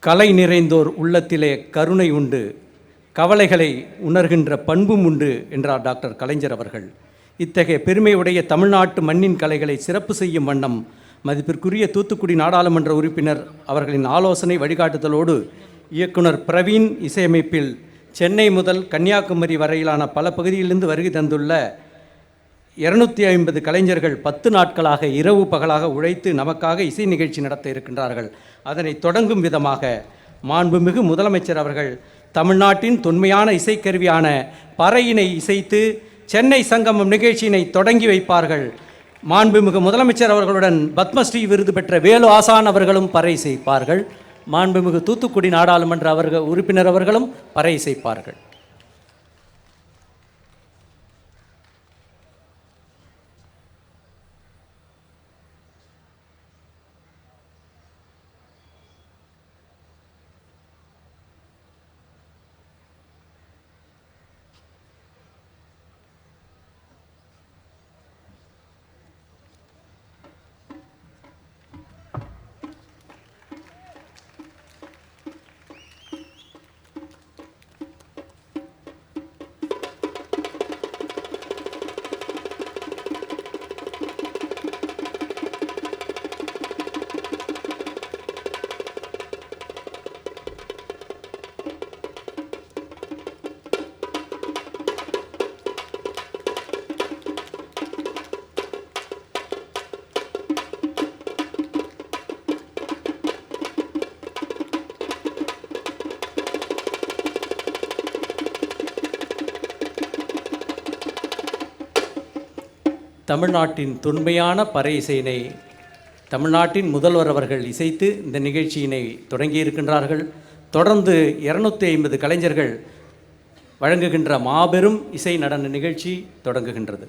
கலை நிறைந்தோர் உள்ளத்திலே கருணை உண்டு, கவலைகளை உணர்கின்ற பண்பும் உண்டு என்றார் டாக்டர் கலைஞர் அவர்கள். இத்தகைய பெருமையுடைய தமிழ்நாட்டு மண்ணின் கலைகளை சிறப்பு செய்யும் வண்ணம் மதிப்பிற்குரிய தூத்துக்குடி நாடாளுமன்ற உறுப்பினர் அவர்களின் ஆலோசனை வழிகாட்டுதலோடு இயக்குனர் பிரவீன் இசையமைப்பில் சென்னை முதல் கன்னியாகுமரி வரையிலான பல பகுதியிலிருந்து வருகை தந்துள்ள 250 கலைஞர்கள் 10 நாட்களாக இரவு பகலாக உழைத்து நமக்காக இசை நிகழ்ச்சி நடத்த இருக்கின்றார்கள். அதனை தொடங்கும் விதமாக மாண்புமிகு முதலமைச்சர் அவர்கள் தமிழ்நாட்டின் தொன்மையான இசைக்கருவியான பறையினை இசைத்து சென்னை சங்கமம் நிகழ்ச்சியினை தொடங்கி வைப்பார்கள். மாண்புமிகு முதலமைச்சர் அவர்களுடன் பத்மஸ்ரீ விருது பெற்ற வேலு ஆசான் அவர்களும் பறை இசைப்பார்கள். மாண்புமிகு தூத்துக்குடி நாடாளுமன்ற உறுப்பினர் அவர்களும் பறை இசைப்பார்கள். தமிழ்நாட்டின் தொன்மையான பறை இசையினை தமிழ்நாட்டின் முதல்வர் அவர்கள் இசைத்து இந்த நிகழ்ச்சியினை தொடங்கியிருக்கின்றார்கள். தொடர்ந்து 250 கலைஞர்கள் வழங்குகின்ற மாபெரும் இசை நடன நிகழ்ச்சி தொடங்குகின்றது.